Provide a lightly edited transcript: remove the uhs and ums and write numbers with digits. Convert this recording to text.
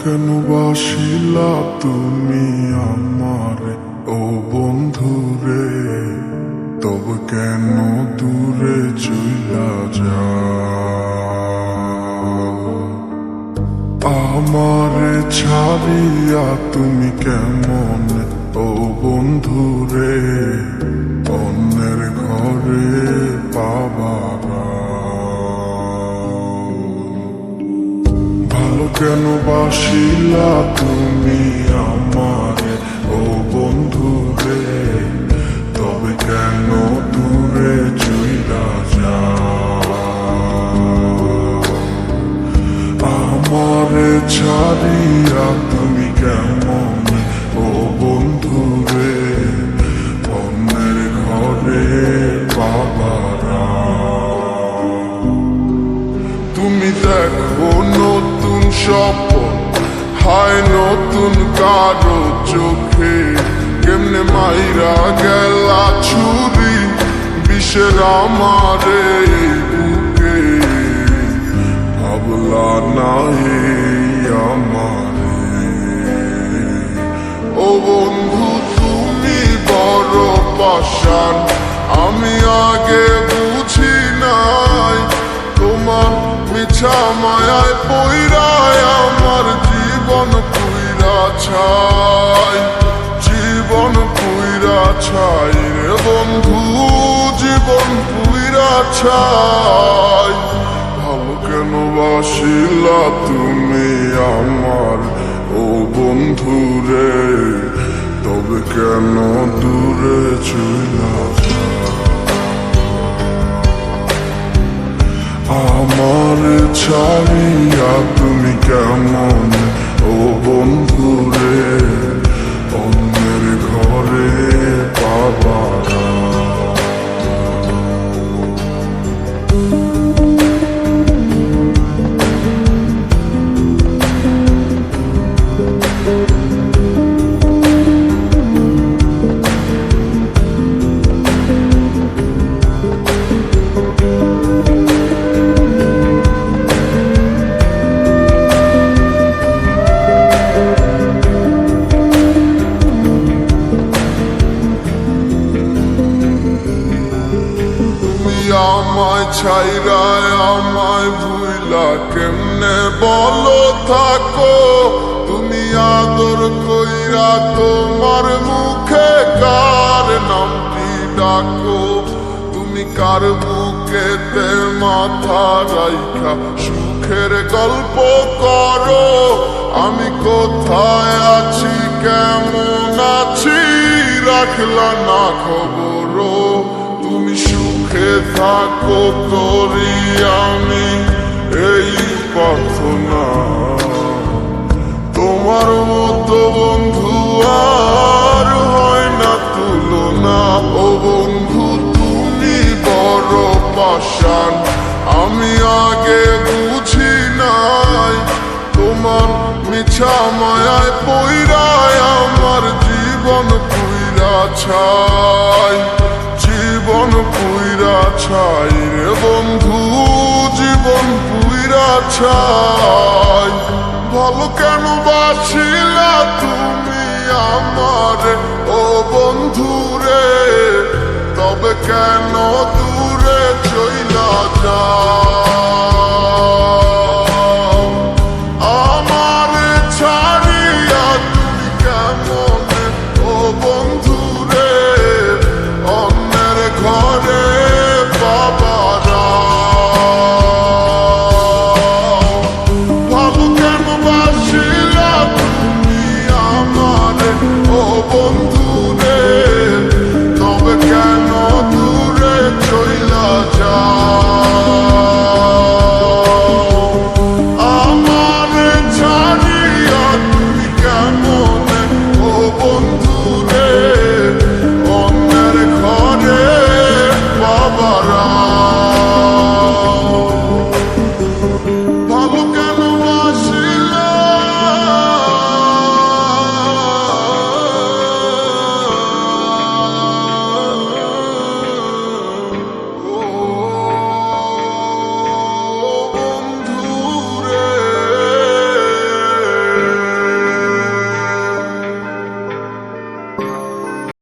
কেন বাসিলা তুমি আমারে ও বন্ধুরে, তবে কেন দূরে চইলা যাও? আমারে ছাড়িয়া তুমি কেমন ও বন্ধুরে অন্যের ঘরে পাবারা? ভালো কেন বাসিলা তুমি আমারে ও বন্ধুরে, তবে কেন দূরে চইলা যাও? আমারে ছাড়িয়া তুমি কেমন ও বন্ধুরে অন্যের ঘরে পাবারা? তুমি দেখো নতুন স্বপ্ন, হায় নতুন কারো চোখে, কেমনে মাইরা গেলা ছুরি বিষের আমারে বুকে। ভাবলা নাই আমারে ও বন্ধু তুমি বড় পাষাণ, আমি আগে বুঝি নাই তোমার মিছা মায়ায় পইরায় আমার জীবন পুইরা ছাই, জীবন পুইরা ছাই রে বন্ধু, জীবন পুইরা ছাই। ভালো কেন বাসিলা তুমি আমার ও বন্ধুরে, তবে কেন দূরে চইলা যাও? আমার ছাড়িয়া তুমি কেমন ও বন্ধুরে অন্যের ঘরে পাবারা? আমায় ছাইরায় আমায় ভুইলা কেমনে বলো থাকো? তুমি আদর কইরা তোমার মুখে কার নামটি ডাকো? তুমি কার বুকেতে মাথা রাইখা সুখের গল্প করো? আমি কোথায় আছি কেমন আছি রাখলা না খবর? তুমি সুখে থাকো করি আমি এই প্রার্থনা, তোমার মতো বন্ধু আর হয় না তুলনা। ও বন্ধু তুমি বড় পাষাণ, আমি আগে বুঝি নাই তোমার মিছা মায়ায় পইরায় আমার জীবন পুইরা ছাই, জীবন পুইরা ছাই রে বন্ধু, জীবন পুইরা ছাই। ভালো কেন বাসিলা তুমি আমারে ও বন্ধুরে, তবে কেন দূরে চইলা যাও?